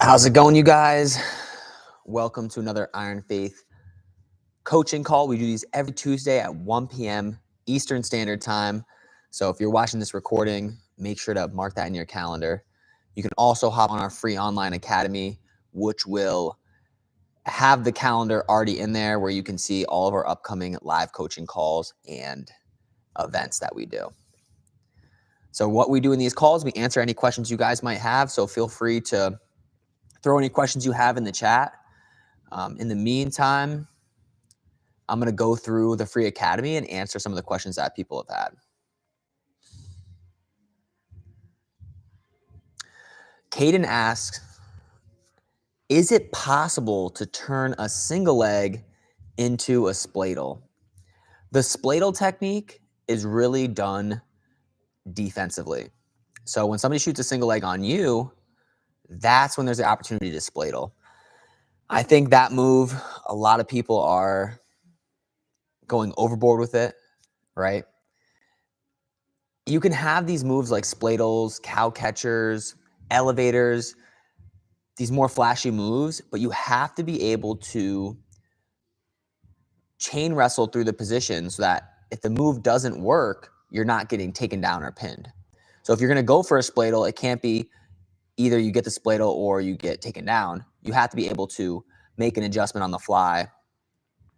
How's it going, you guys? Welcome to another Iron Faith coaching call. We do these every Tuesday at 1 p.m. Eastern Standard Time. So if you're watching this recording, make sure to mark that in your calendar. You can also hop on our free online academy, which will have the calendar already in there where you can see all of our upcoming live coaching calls and events that we do. So what we do in these calls, we answer any questions you guys might have. So feel free to throw any questions you have in the chat. In the meantime, I'm going to go through the free academy and answer some of the questions that people have had. Caden asks, is it possible to turn a single leg into a spladle? The spladle technique is really done defensively. So when somebody shoots a single leg on you, that's when there's the opportunity to spladle. I think that move, a lot of people are going overboard with it, right? You can have these moves like spladles, cow catchers, elevators, these more flashy moves, but you have to be able to chain wrestle through the position so that if the move doesn't work, you're not getting taken down or pinned. So if you're going to go for a spladle, it can't be either you get the spladle or you get taken down. You have to be able to make an adjustment on the fly.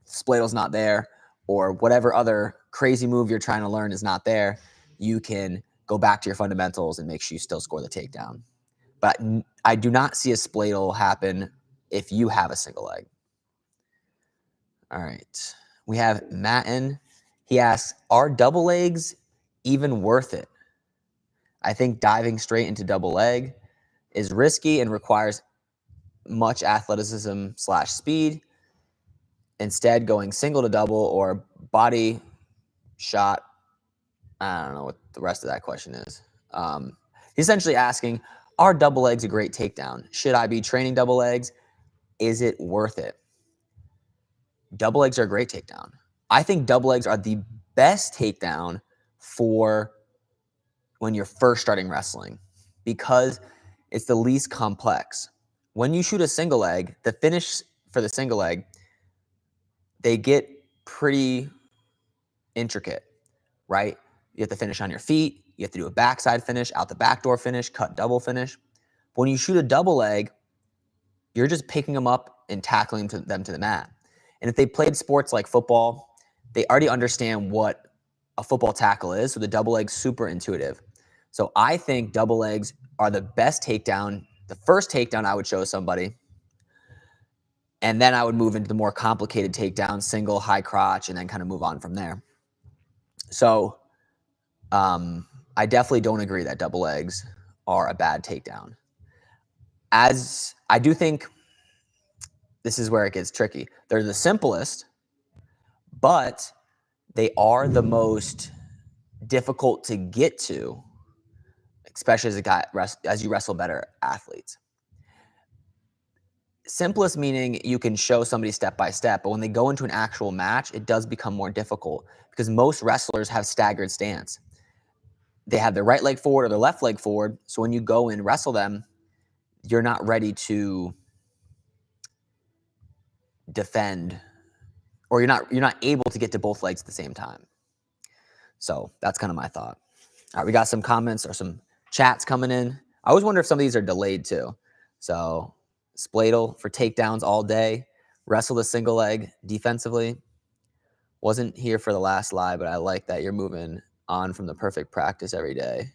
Spladle's not there, or whatever other crazy move you're trying to learn is not there, you can go back to your fundamentals and make sure you still score the takedown. But I do not see a spladle happen if you have a single leg. All right. We have Matten. He asks, are double legs even worth it? I think diving straight into double leg is risky and requires much athleticism / speed. Instead, going single to double or body shot, I don't know what the rest of that question is. He's essentially asking, are double legs a great takedown? Should I be training double legs? Is it worth it? Double legs are a great takedown. I think double legs are the best takedown for when you're first starting wrestling because it's the least complex. When you shoot a single leg, the finish for the single leg, they get pretty intricate, right? You have to finish on your feet. You have to do a backside finish, out the back door finish, cut double finish. But when you shoot a double leg, you're just picking them up and tackling them to the mat. And if they played sports like football, they already understand what a football tackle is. So the double leg's super intuitive. So I think double legs are the best takedown. The first takedown I would show somebody. And then I would move into the more complicated takedown, single, high crotch, and then kind of move on from there. So I definitely don't agree that double legs are a bad takedown. As I do think this is where it gets tricky. They're the simplest, but they are the most difficult to get to, especially as you wrestle better athletes. Simplest meaning you can show somebody step by step, but when they go into an actual match, it does become more difficult because most wrestlers have staggered stance. They have their right leg forward or their left leg forward, so when you go and wrestle them, you're not ready to defend, or you're not able to get to both legs at the same time. So that's kind of my thought. All right, we got some comments or some chats coming in. I always wonder if some of these are delayed too. So spladle for takedowns all day. Wrestle the single leg defensively. Wasn't here for the last live, but I like that you're moving on from the perfect practice every day.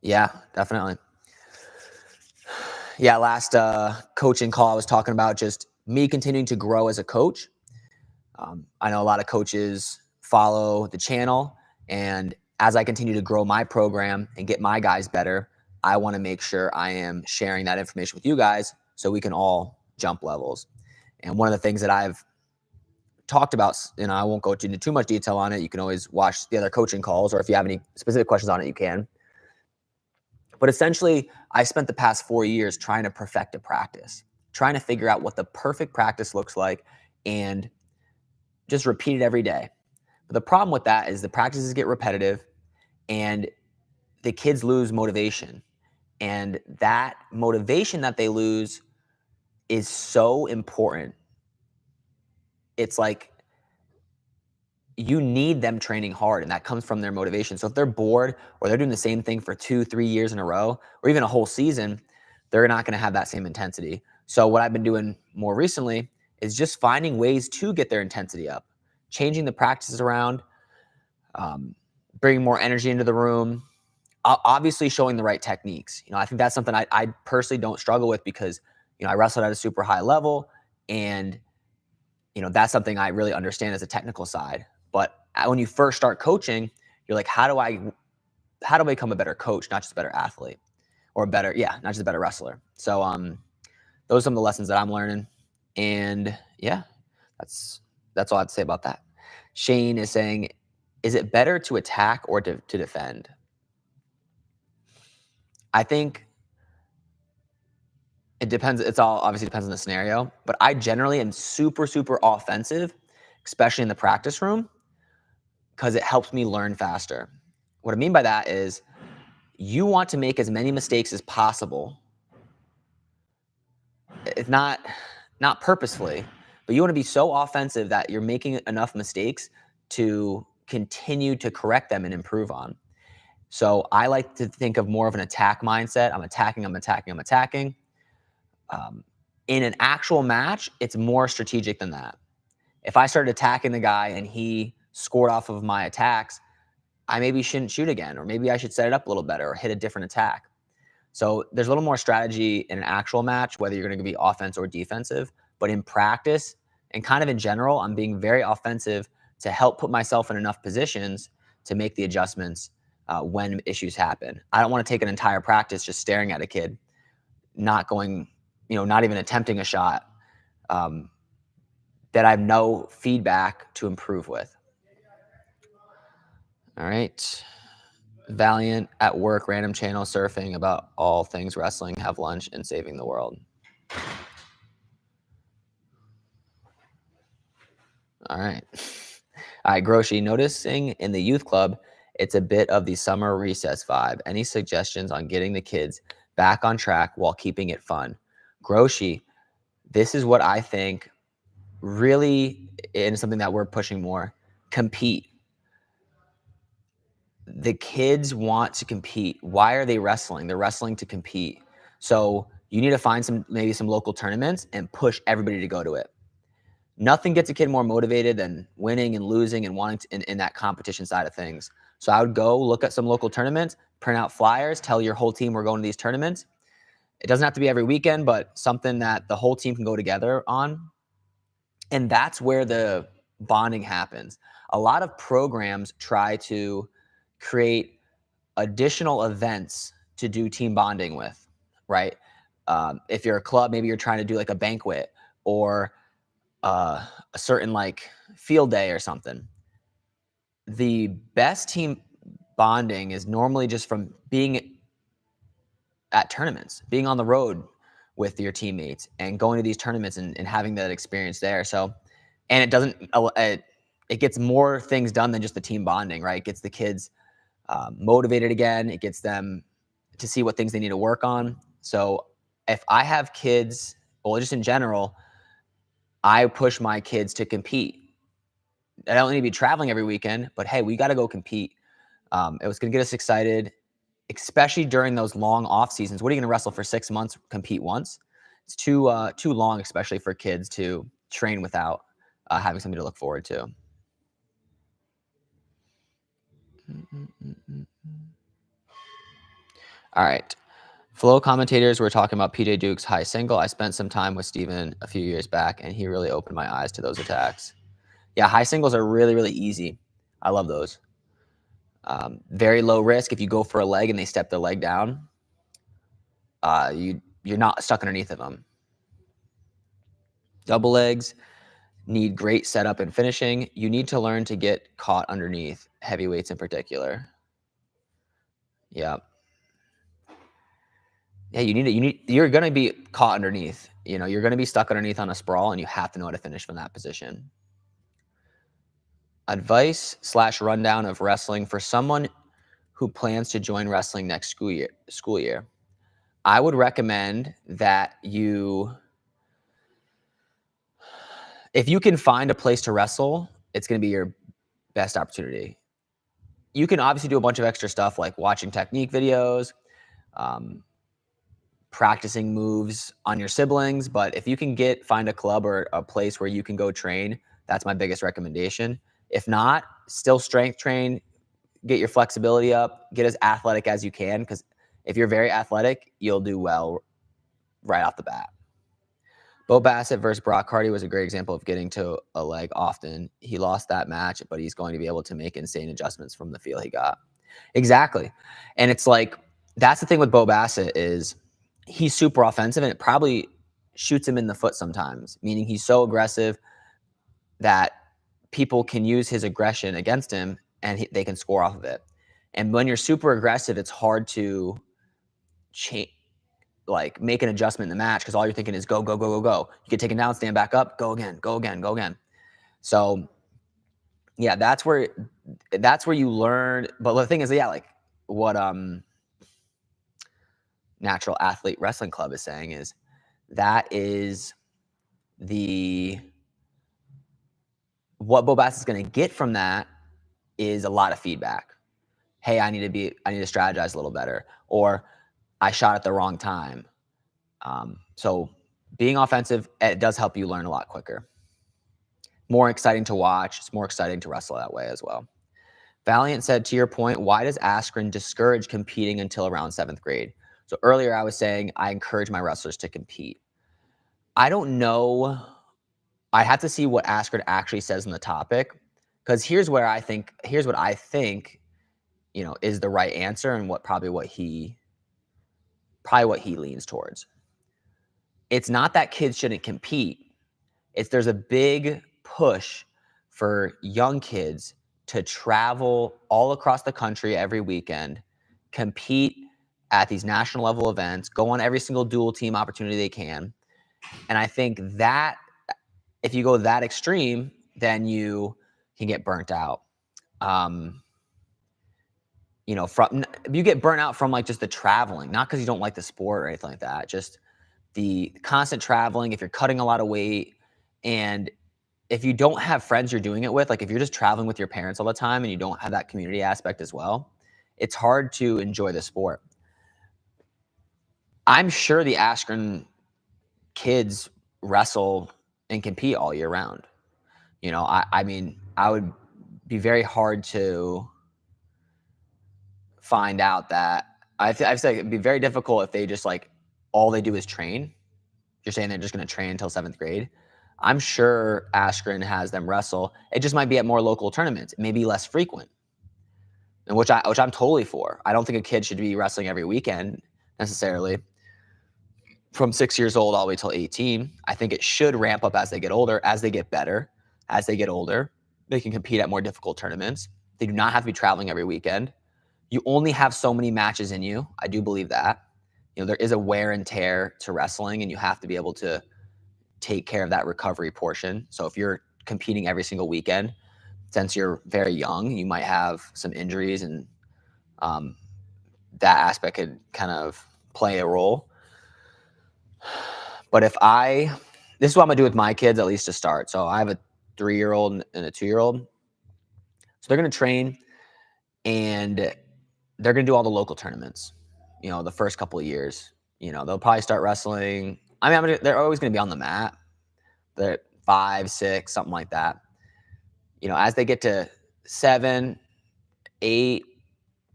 Yeah, definitely. Yeah, last coaching call I was talking about just me continuing to grow as a coach. I know a lot of coaches follow the channel, and as I continue to grow my program and get my guys better, I want to make sure I am sharing that information with you guys so we can all jump levels. And one of the things that I've talked about, and I won't go into too much detail on it, you can always watch the other coaching calls, or if you have any specific questions on it, you can. But essentially, I spent the past 4 years trying to perfect a practice, trying to figure out what the perfect practice looks like and just repeat it every day. But the problem with that is the practices get repetitive and the kids lose motivation. And that motivation that they lose is so important. It's like you need them training hard, and that comes from their motivation. So if they're bored or they're doing the same thing for 2-3 years in a row, or even a whole season, they're not going to have that same intensity. So what I've been doing more recently is just finding ways to get their intensity up, changing the practices around, bringing more energy into the room, obviously showing the right techniques. I think that's something I personally don't struggle with because, I wrestled at a super high level, and, that's something I really understand as a technical side. But when you first start coaching, you're like, how do I become a better coach, not just a better athlete, or not just a better wrestler. So those are some of the lessons that I'm learning, and yeah, that's all I have to say about that. Shane is saying, is it better to attack or to defend? I think it depends. It's all obviously depends on the scenario, but I generally am super, super offensive, especially in the practice room, because it helps me learn faster. What I mean by that is you want to make as many mistakes as possible. It's not purposefully, but you want to be so offensive that you're making enough mistakes to continue to correct them and improve on. So I like to think of more of an attack mindset. I'm attacking. In an actual match, it's more strategic than that. If I started attacking the guy and he scored off of my attacks, I maybe shouldn't shoot again, or maybe I should set it up a little better or hit a different attack. So there's a little more strategy in an actual match, whether you're going to be offense or defensive. But in practice and kind of in general, I'm being very offensive to help put myself in enough positions to make the adjustments when issues happen. I don't want to take an entire practice just staring at a kid, not going, not even attempting a shot that I have no feedback to improve with. All right. Valiant at work, random channel surfing about all things wrestling, have lunch, and saving the world. All right. All right, Groshi, noticing in the youth club, it's a bit of the summer recess vibe. Any suggestions on getting the kids back on track while keeping it fun? Groshi, this is what I think really is something that we're pushing more. Compete. The kids want to compete. Why are they wrestling? They're wrestling to compete. So you need to find maybe some local tournaments and push everybody to go to it. Nothing gets a kid more motivated than winning and losing and wanting to in that competition side of things. So I would go look at some local tournaments, print out flyers, tell your whole team we're going to these tournaments. It doesn't have to be every weekend, but something that the whole team can go together on. And that's where the bonding happens. A lot of programs try to create additional events to do team bonding with, right? If you're a club, maybe you're trying to do like a banquet or a certain like field day or something. The best team bonding is normally just from being at tournaments, being on the road with your teammates and going to these tournaments and having that experience there. So, and it gets more things done than just the team bonding, right? It gets the kids motivated again. It gets them to see what things they need to work on. So if I have kids, well, just in general, I push my kids to compete. I don't need to be traveling every weekend, but hey, we got to go compete. It was going to get us excited, especially during those long off seasons. What are you going to wrestle for 6 months, compete once? It's too long, especially for kids to train without having something to look forward to. All right. Flow commentators were talking about PJ Duke's high single. I spent some time with Steven a few years back, and he really opened my eyes to those attacks. Yeah, high singles are really, really easy. I love those. Very low risk. If you go for a leg and they step their leg down, you're not stuck underneath of them. Double legs need great setup and finishing. You need to learn to get caught underneath, heavyweights in particular. Yeah. Yeah, you're going to be caught underneath. You're going to be stuck underneath on a sprawl, and you have to know how to finish from that position. Advice/rundown of wrestling for someone who plans to join wrestling next school year. I would recommend that if you can find a place to wrestle, it's going to be your best opportunity. You can obviously do a bunch of extra stuff like watching technique videos, um, practicing moves on your siblings. But if you can find a club or a place where you can go train, that's my biggest recommendation. If not, still strength train, get your flexibility up, get as athletic as you can. Because if you're very athletic, you'll do well right off the bat. Bo Bassett versus Brock Hardy was a great example of getting to a leg often. He lost that match, but he's going to be able to make insane adjustments from the feel he got. Exactly. And it's like, that's the thing with Bo Bassett is he's super offensive, and it probably shoots him in the foot sometimes, meaning he's so aggressive that people can use his aggression against him and they can score off of it. And when you're super aggressive, it's hard to change, like make an adjustment in the match because all you're thinking is go, go, go, go, go. You get taken down, stand back up, go again, go again, go again. So yeah, that's where you learn. But the thing is, yeah, like what Natural Athlete Wrestling Club is saying is that is what Bo Bass is going to get from that is a lot of feedback. Hey, I need to strategize a little better, or I shot at the wrong time. So being offensive, it does help you learn a lot quicker. More exciting to watch. It's more exciting to wrestle that way as well. Valiant said, to your point, why does Askren discourage competing until around 7th grade? So earlier I was saying I encourage my wrestlers to compete. I don't know. I have to see what Askren actually says on the topic, because here's what I think, is the right answer and what he leans towards. It's not that kids shouldn't compete. There's a big push for young kids to travel all across the country every weekend, compete at these national level events, go on every single dual team opportunity they can. And I think that if you go that extreme, then you can get burnt out. You get burnt out from like just the traveling, not because you don't like the sport or anything like that, just the constant traveling. If you're cutting a lot of weight, and if you don't have friends you're doing it with, like if you're just traveling with your parents all the time and you don't have that community aspect as well, it's hard to enjoy the sport. I'm sure the Askren kids wrestle and compete all year round. I mean, I would be very hard to find out that I've said it'd be very difficult if they just like all they do is train. You're saying they're just going to train until 7th grade. I'm sure Askren has them wrestle. It just might be at more local tournaments. It may be less frequent, and which I'm totally for. I don't think a kid should be wrestling every weekend necessarily from 6 years old all the way till 18. I think it should ramp up as they get older, as they get better, as they get older. They can compete at more difficult tournaments. They do not have to be traveling every weekend. You only have so many matches in you. I do believe that. There is a wear and tear to wrestling, and you have to be able to take care of that recovery portion. So if you're competing every single weekend, since you're very young, you might have some injuries, and that aspect could kind of play a role. But this is what I'm gonna do with my kids, at least to start. So I have a 3-year-old and a 2-year-old. So they're gonna train, and they're gonna do all the local tournaments. The first couple of years. They'll probably start wrestling. I mean, they're always gonna be on the mat. They're 5, 6, something like that. As they get to 7, 8,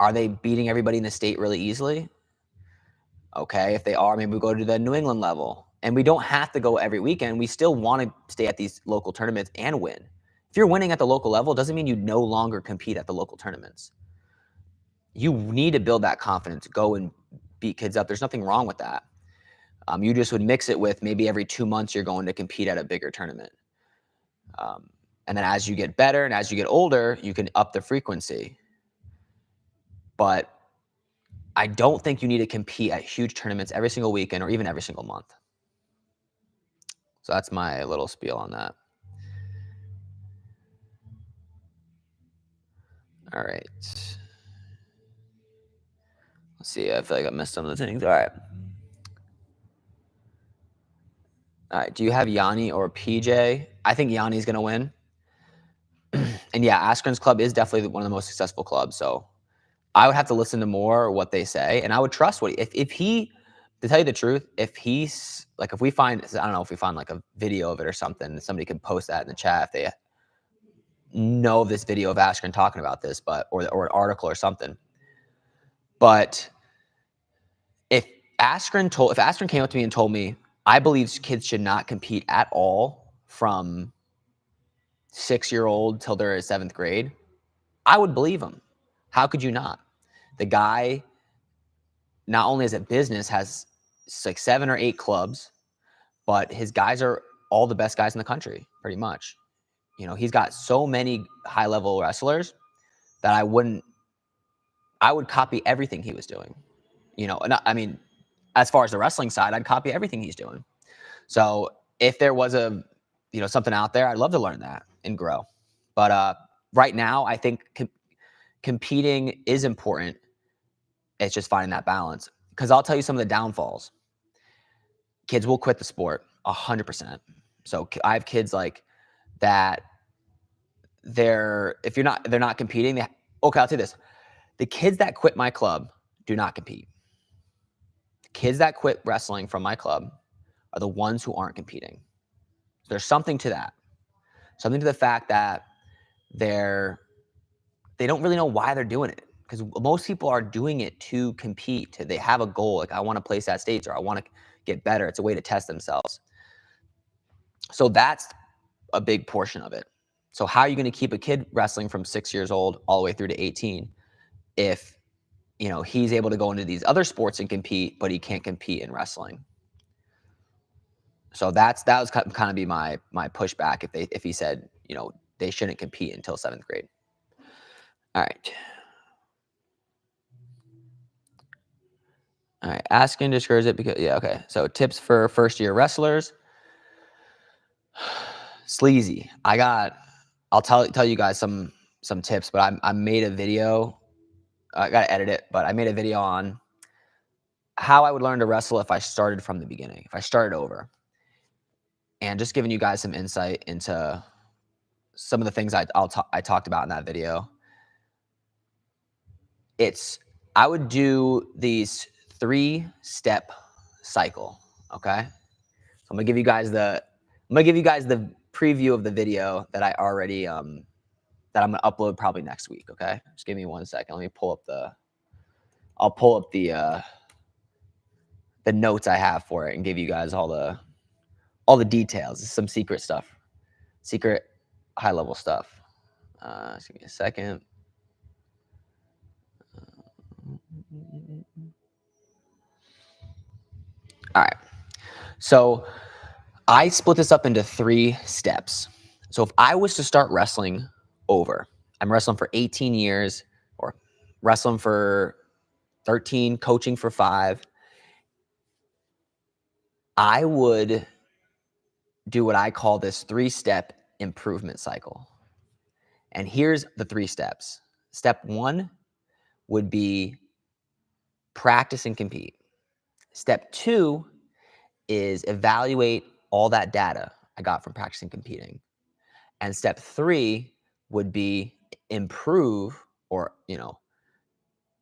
are they beating everybody in the state really easily? Okay, if they are, maybe we go to the New England level. And we don't have to go every weekend. We still want to stay at these local tournaments and win. If you're winning at the local level, it doesn't mean you no longer compete at the local tournaments. You need to build that confidence, go and beat kids up. There's nothing wrong with that. You just would mix it with maybe every 2 months you're going to compete at a bigger tournament. And then as you get better and as you get older, you can up the frequency. But I don't think you need to compete at huge tournaments every single weekend or even every single month. So that's my little spiel on that. All right. Let's see. I feel like I missed some of the things. All right. All right. Do you have Yanni or PJ? I think Yanni's going to win. And yeah, Askren's club is definitely one of the most successful clubs. So I would have to listen to more what they say, and I would trust what if he, to tell you the truth, if he's like, if we find, I don't know, if we find like a video of it or something, somebody can post that in the chat if they know this video of Askren talking about this, but or an article or something. But if Askren came up to me and told me, I believe kids should not compete at all from 6-year-old till they're in 7th grade, I would believe him. How could you not? The guy, not only is it business, has like 7 or 8 clubs, but his guys are all the best guys in the country, pretty much. You know, he's got so many high-level wrestlers that I would copy everything he was doing. You know, and I mean, as far as the wrestling side, I'd copy everything he's doing. So if there was something out there, I'd love to learn that and grow. But right now, I think competing is important. It's just finding that balance. Because I'll tell you some of the downfalls. Kids will quit the sport 100%. So I have kids like that. They're not competing. Okay, I'll tell you this: the kids that quit my club do not compete. The kids that quit wrestling from my club are the ones who aren't competing. So there's something to that. Something to the fact that they don't really know why they're doing it. Because most people are doing it to compete. They have a goal, like I want to place at states or I want to get better. It's a way to test themselves. So that's a big portion of it. So how are you going to keep a kid wrestling from 6 years old all the way through to 18 if he's able to go into these other sports and compete, but he can't compete in wrestling? So that was kind of be my pushback if he said they shouldn't compete until 7th grade. All right. Asking discourage it because okay. So tips for first year wrestlers. Sleazy. I'll tell you guys some tips, but I made a video. I gotta edit it, but I made a video on how I would learn to wrestle if I started from the beginning, if I started over, and just giving you guys some insight into some of the things I talked about in that video. I would do these 3-step cycle. Okay, so I'm gonna give you guys the preview of the video that I already that I'm gonna upload probably next week. Okay, just give me 1 second. Let me pull up the notes I have for it and give you guys all the details. Some secret stuff, secret high level stuff. Just give me a second. All right. So I split this up into 3 steps. So if I was to start wrestling over, I'm wrestling for 18 years or wrestling for 13, coaching for 5, I would do what I call this 3-step improvement cycle. And here's the 3 steps. Step 1 would be practice and compete. Step 2 is evaluate all that data I got from practicing competing. And step 3 would be improve or,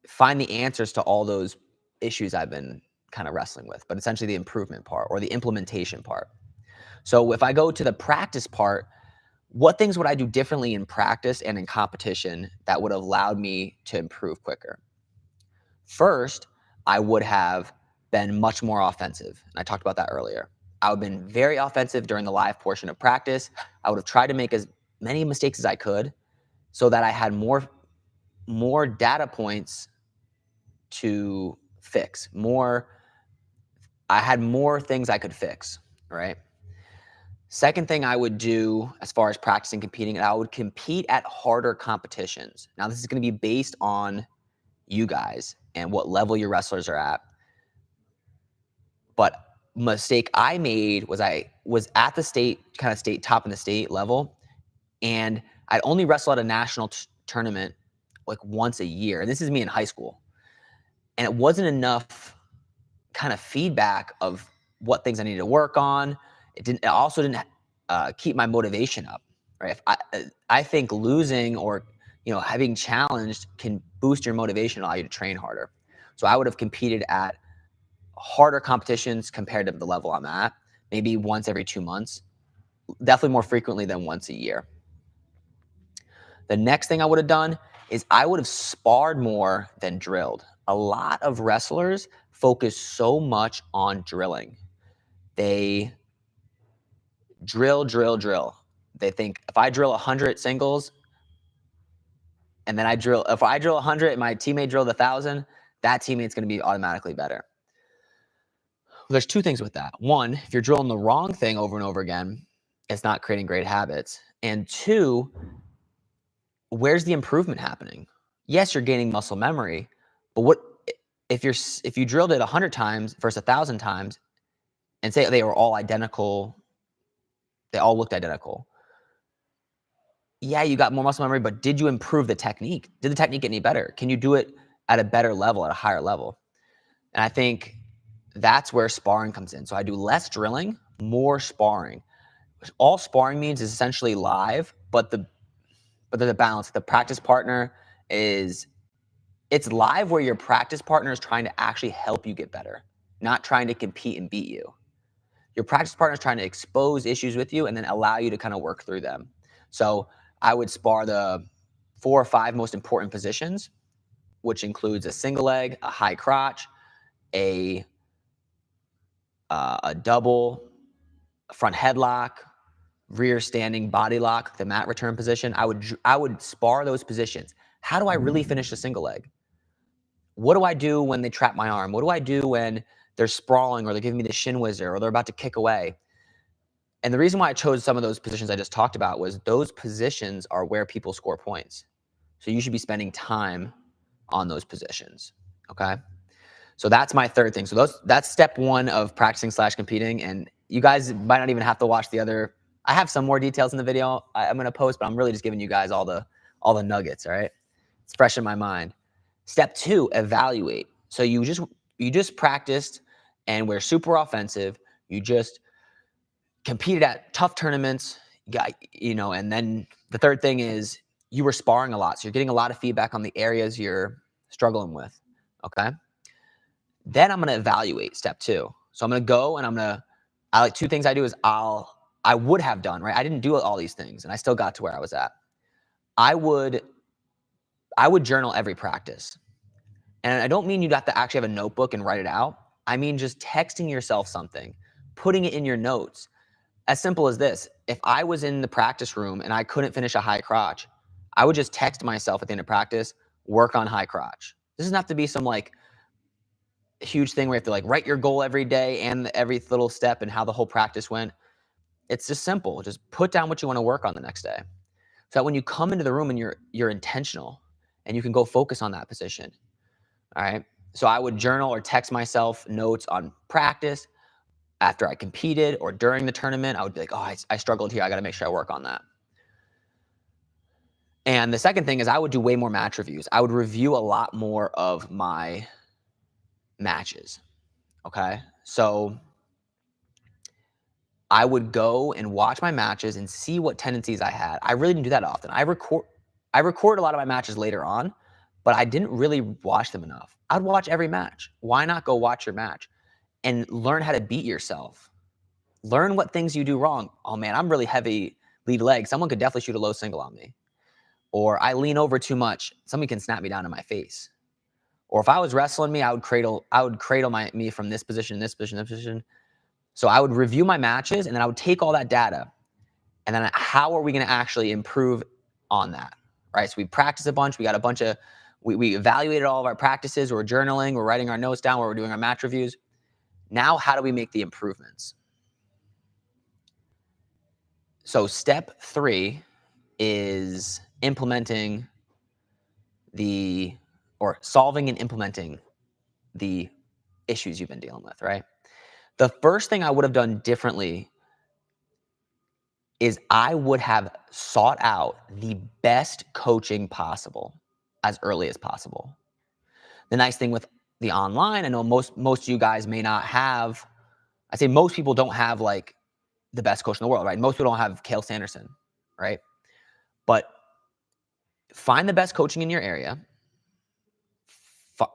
find the answers to all those issues I've been kind of wrestling with, but essentially the improvement part or the implementation part. So if I go to the practice part, what things would I do differently in practice and in competition that would have allowed me to improve quicker? First, I would have been much more offensive. And I talked about that earlier. I would have been very offensive during the live portion of practice. I would have tried to make as many mistakes as I could so that I had more data points to fix. I had more things I could fix, right? Second thing I would do as far as practicing competing, I would compete at harder competitions. Now, this is going to be based on you guys and what level your wrestlers are at. But mistake I made was I was at the top in the state level, and I'd only wrestle at a national tournament like once a year. And this is me in high school. And it wasn't enough kind of feedback of what things I needed to work on It also didn't keep my motivation up, right? I think losing or having challenged can boost your motivation, allow you to train harder. So I would have competed at harder competitions compared to the level I'm at, maybe once every 2 months, definitely more frequently than once a year. The next thing I would have done is I would have sparred more than drilled. A lot of wrestlers focus so much on drilling. They drill. They think if I drill 100 singles and then if I drill 100 and my teammate drilled 1,000, that teammate's going to be automatically better. There's two things with that. One, if you're drilling the wrong thing over and over again, it's not creating great habits. And two, where's the improvement happening? Yes, you're gaining muscle memory, but what if you drilled it 100 times versus 1,000 times and say they were all identical, they all looked identical. Yeah, you got more muscle memory, but did you improve the technique? Did the technique get any better? Can you do it at a better level, at a higher level? And I think that's where sparring comes in. So I do less drilling, more sparring. All sparring means is essentially live, but there's a balance. The practice partner it's live where your practice partner is trying to actually help you get better, not trying to compete and beat you. Your practice partner is trying to expose issues with you and then allow you to kind of work through them. So I would spar the 4 or 5 most important positions, which includes a single leg, a high crotch, a double, a front headlock, rear standing body lock, the mat return position. I would spar those positions. How do I really finish a single leg? What do I do when they trap my arm? What do I do when they're sprawling or they're giving me the shin whizzer or they're about to kick away? And the reason why I chose some of those positions I just talked about was those positions are where people score points. So you should be spending time on those positions, okay? So that's my third thing. So that's step 1 of practicing / competing. And you guys might not even have to watch the other. I have some more details in the video I'm going to post, but I'm really just giving you guys all the nuggets, all right? It's fresh in my mind. Step 2, evaluate. So you just practiced and we're super offensive. You just competed at tough tournaments, and then the third thing is you were sparring a lot. So you're getting a lot of feedback on the areas you're struggling with, okay? Then I'm going to evaluate step 2. So I'm going to go and I like 2 things I do is I would have done, right? I didn't do all these things and I still got to where I was at. I would journal every practice. And I don't mean you'd have to actually have a notebook and write it out. I mean just texting yourself something, putting it in your notes. As simple as this. If I was in the practice room and I couldn't finish a high crotch, I would just text myself at the end of practice, work on high crotch. This doesn't have to be some huge thing where you have to write your goal every day and every little step and how the whole practice went. It's just simple. Just put down what you want to work on the next day. So that when you come into the room and you're intentional and you can go focus on that position. All right. So I would journal or text myself notes on practice after I competed or during the tournament. I would be like, oh, I struggled here. I got to make sure I work on that. And the second thing is I would do way more match reviews. I would review a lot more of my matches. Okay. So I would go and watch my matches and see what tendencies I had. I really didn't do that often. I record a lot of my matches later on, but I didn't really watch them enough. I'd watch every match. Why not go watch your match and learn how to beat yourself? Learn what things you do wrong. Oh man, I'm really heavy lead leg. Someone could definitely shoot a low single on me. Or I lean over too much. Somebody can snap me down in my face. Or if I was wrestling me, I would cradle me from this position, this position, this position. So I would review my matches and then I would take all that data and then how are we going to actually improve on that, right? So we practiced a bunch. We got a bunch of, we evaluated all of our practices. We're journaling. We're writing our notes down where we're doing our match reviews. Now, how do we make the improvements? So step 3 is solving and implementing the issues you've been dealing with, right? The first thing I would have done differently is I would have sought out the best coaching possible as early as possible. The nice thing with the online, I know most of you guys may not have, I say most people don't have the best coach in the world, right? Most people don't have Cale Sanderson, right? But find the best coaching in your area.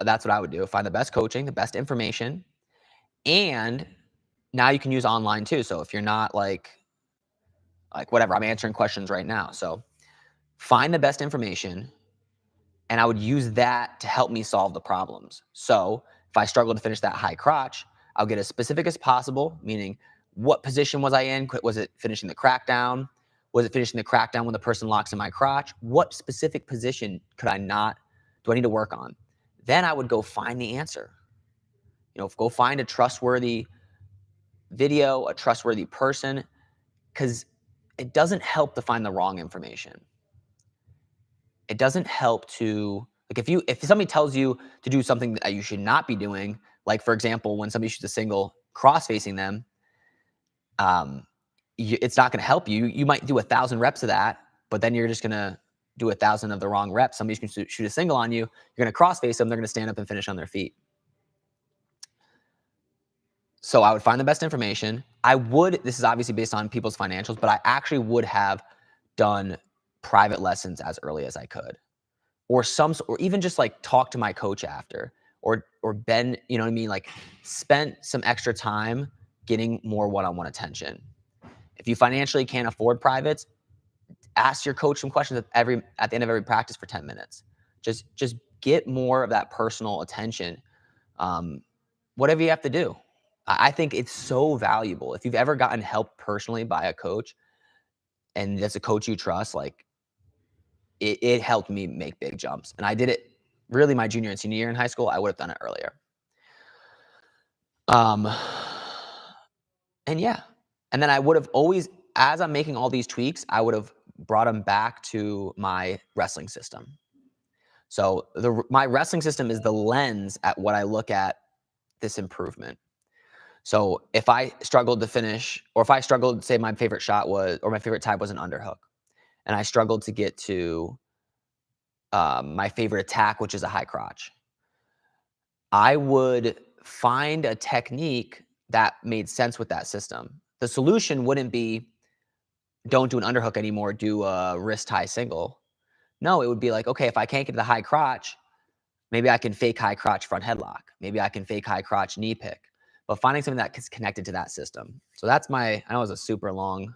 That's what I would do. Find the best coaching, the best information, and now you can use online too. So if you're not like whatever, I'm answering questions right now. So find the best information, and I would use that to help me solve the problems. So if I struggle to finish that high crotch, I'll get as specific as possible, meaning what position was I in? Was it finishing the crackdown? Was it finishing the crackdown when the person locks in my crotch? What specific position do I need to work on? Then I would go find the answer. Go find a trustworthy video, a trustworthy person, because it doesn't help to find the wrong information. It doesn't help to, if somebody tells you to do something that you should not be doing, like for example, when somebody shoots a single cross facing them, it's not going to help you. You might do 1,000 reps of that, but then you're just going to do 1,000 of the wrong reps. Somebody's going to shoot a single on you. You're going to cross face them. They're going to stand up and finish on their feet. So I would find the best information. This is obviously based on people's financials, but I actually would have done private lessons as early as I could, or even just like talk to my coach after, or been, you know what I mean? Like spent some extra time getting more one-on-one attention. If you financially can't afford privates, ask your coach some questions at the end of every practice for 10 minutes. Just get more of that personal attention. Whatever you have to do. I think it's so valuable. If you've ever gotten help personally by a coach, and that's a coach you trust, like it helped me make big jumps. And I did it really my junior and senior year in high school. I would have done it earlier. And yeah. And then I would have always, as I'm making all these tweaks, I would have brought them back to my wrestling system. So my wrestling system is the lens at what I look at this improvement. So if I struggled to finish, or if I struggled, say my favorite shot was, or my favorite type was an underhook, and I struggled to get to my favorite attack, which is a high crotch, I would find a technique that made sense with that system. The solution wouldn't be, don't do an underhook anymore, do a wrist high single. No, it would be like, okay, if I can't get to the high crotch, maybe I can fake high crotch front headlock. Maybe I can fake high crotch knee pick. But finding something that is connected to that system. So that's I know it was a super long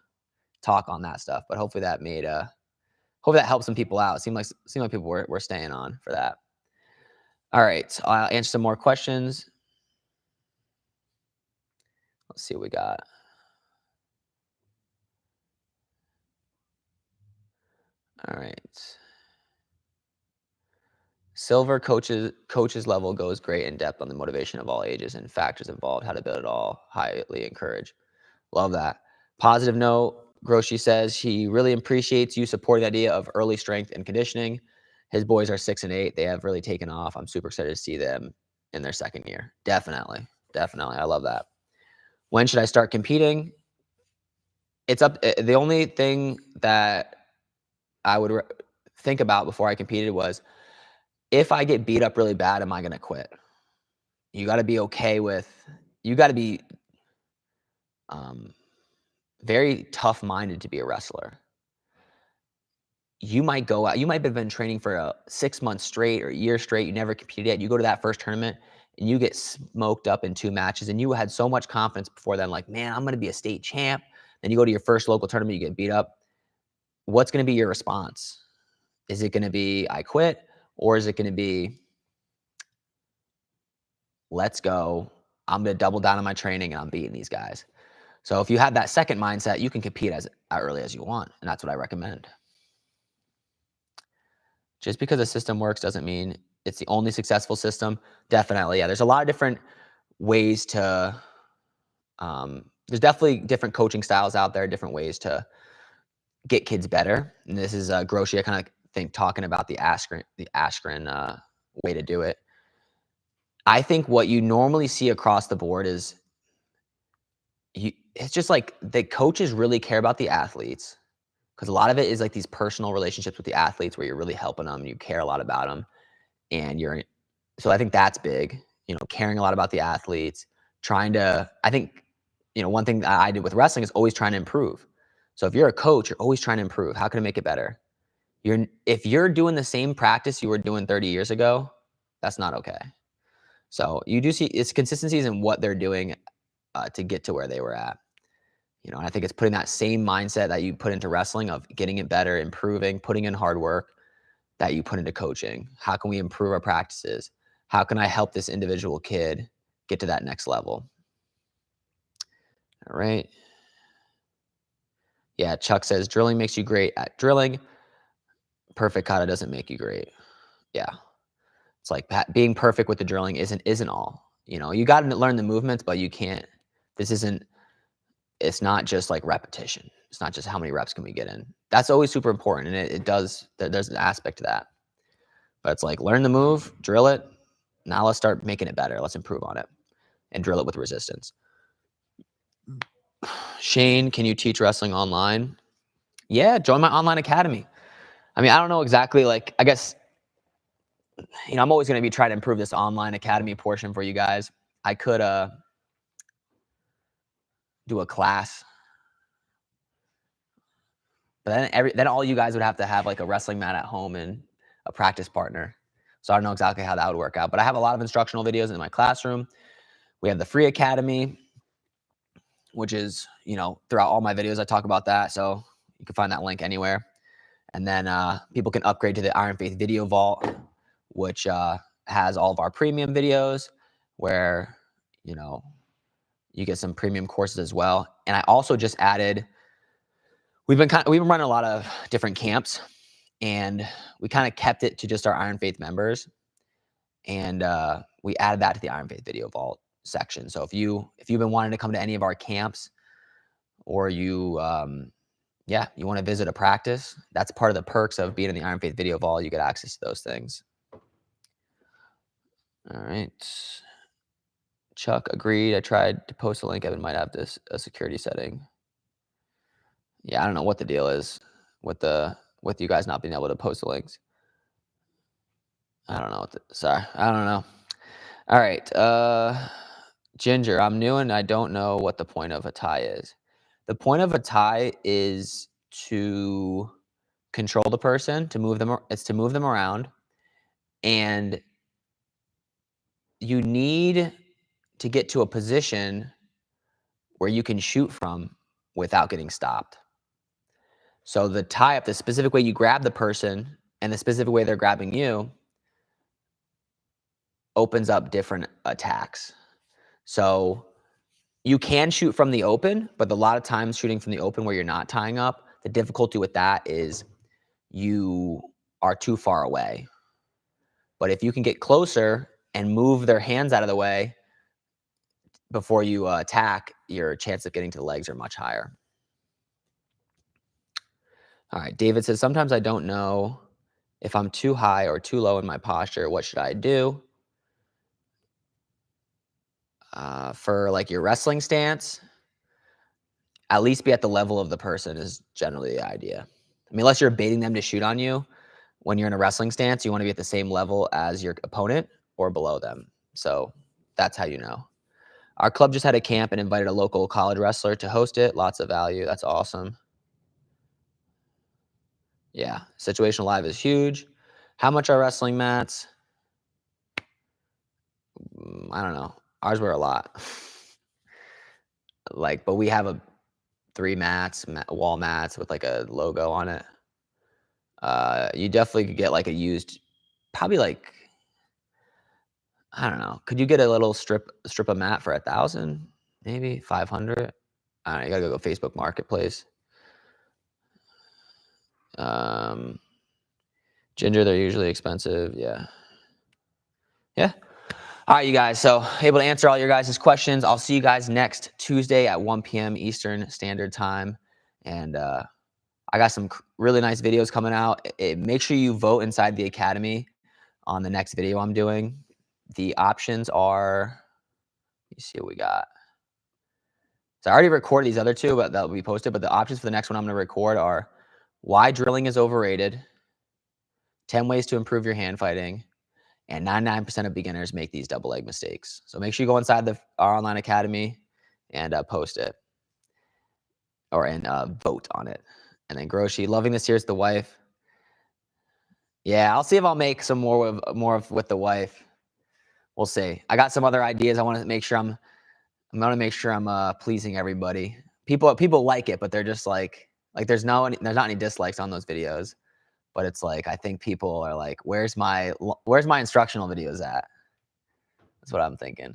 talk on that stuff, but hopefully that hopefully that helped some people out. It seemed like people were staying on for that. All right, so I'll answer some more questions. Let's see what we got. All right. Silver coaches level goes great in depth on the motivation of all ages and factors involved, how to build it all. Highly encourage. Love that. Positive note, Groshi says he really appreciates you supporting the idea of early strength and conditioning. His boys are 6 and 8. They have really taken off. I'm super excited to see them in their second year. Definitely. I love that. When should I start competing? It's up. The only thing that I would think about before I competed was, if I get beat up really bad, am I going to quit? You got to be okay with, you got to be very tough-minded to be a wrestler. You might go out, you might have been training for 6 months straight or a year straight. You never competed yet. You go to that first tournament and you get smoked up in 2 matches, and you had so much confidence before then, like, man, I'm going to be a state champ. Then you go to your first local tournament, you get beat up. What's going to be your response? Is it going to be, I quit? Or is it going to be, let's go, I'm going to double down on my training and I'm beating these guys? So if you have that second mindset, you can compete as early as you want. And that's what I recommend. Just because a system works doesn't mean it's the only successful system. Definitely. Yeah. There's a lot of different ways to, there's definitely different coaching styles out there, different ways to get kids better. And this is Groshi, I kind of think, talking about the Askren way to do it. I think what you normally see across the board is, it's just like the coaches really care about the athletes, because a lot of it is like these personal relationships with the athletes where you're really helping them and you care a lot about them. And so I think that's big, caring a lot about the athletes, I think one thing that I did with wrestling is always trying to improve. So if you're a coach, you're always trying to improve. How can I make it better? If you're doing the same practice you were doing 30 years ago, that's not okay. So you do see it's consistencies in what they're doing to get to where they were at. And I think it's putting that same mindset that you put into wrestling of getting it better, improving, putting in hard work that you put into coaching. How can we improve our practices? How can I help this individual kid get to that next level? All right. Yeah, Chuck says drilling makes you great at drilling. Perfect kata doesn't make you great. Yeah. It's like being perfect with the drilling isn't all. You got to learn the movements, but you can't. It's not just like repetition. It's not just how many reps can we get in. That's always super important, and it does. There's an aspect to that. But it's like learn the move, drill it. Now let's start making it better. Let's improve on it and drill it with resistance. Shane, can you teach wrestling online? Yeah, join my online academy. I mean, I don't know exactly, I guess, I'm always going to be trying to improve this online academy portion for you guys. I could do a class, but then all you guys would have to have like a wrestling mat at home and a practice partner. So I don't know exactly how that would work out, but I have a lot of instructional videos in my classroom. We have the free academy, which is, throughout all my videos, I talk about that. So you can find that link anywhere. And then people can upgrade to the Iron Faith Video Vault, which has all of our premium videos where, you get some premium courses as well. And I also just added, we've been running a lot of different camps, and we kind of kept it to just our Iron Faith members. And we added that to the Iron Faith Video Vault section. So if you've been wanting to come to any of our camps, or you want to visit a practice, that's part of the perks of being in the Iron Faith Video Vault. You get access to those things. All right. Chuck agreed. I tried to post a link. Evan might have a security setting. Yeah, I don't know what the deal is with you guys not being able to post the links. I don't know. Sorry, I don't know. All right. Ginger, I'm new and I don't know what the point of a tie is. The point of a tie is to control the person, to move them. It's to move them around, and you need to get to a position where you can shoot from without getting stopped. So the tie up, the specific way you grab the person and the specific way they're grabbing you, opens up different attacks. So you can shoot from the open, but a lot of times shooting from the open where you're not tying up, the difficulty with that is you are too far away. But if you can get closer and move their hands out of the way before you attack, your chance of getting to the legs are much higher. All right, David says, sometimes I don't know if I'm too high or too low in my posture. What should I do? For like your wrestling stance, at least be at the level of the person is generally the idea. I mean, unless you're baiting them to shoot on you, when you're in a wrestling stance, you want to be at the same level as your opponent or below them. So that's how you know. Our club just had a camp and invited a local college wrestler to host it. Lots of value. That's awesome. Yeah, Situational Live is huge. How much are wrestling mats? I don't know. Ours were a lot. But we have 3 mats, wall mats with like a logo on it. You definitely could get like a used, probably like, I don't know. Could you get a little strip of mat for 1,000? Maybe 500? I don't know. You gotta go Facebook Marketplace. Ginger, they're usually expensive. Yeah. All right, you guys. So able to answer all your guys' questions. I'll see you guys next Tuesday at 1 p.m. Eastern Standard Time. And I got some really nice videos coming out. Make sure you vote inside the Academy on the next video I'm doing. The options are, let me see what we got. So I already recorded these other 2, but that'll be posted. But the options for the next one I'm going to record are why drilling is overrated, 10 ways to improve your hand fighting, and 99% of beginners make these double leg mistakes. So make sure you go inside our online academy and post it and vote on it. And then Groshi, loving this series, the wife. Yeah, I'll see if I'll make some more with the wife. We'll see. I got some other ideas. I want to make sure I'm gonna make sure I'm pleasing everybody. People like it, but they're just like there's not any dislikes on those videos. But it's like I think people are like, where's my instructional videos at? That's what I'm thinking.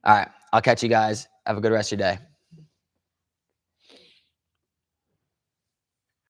All right, I'll catch you guys. Have a good rest of your day.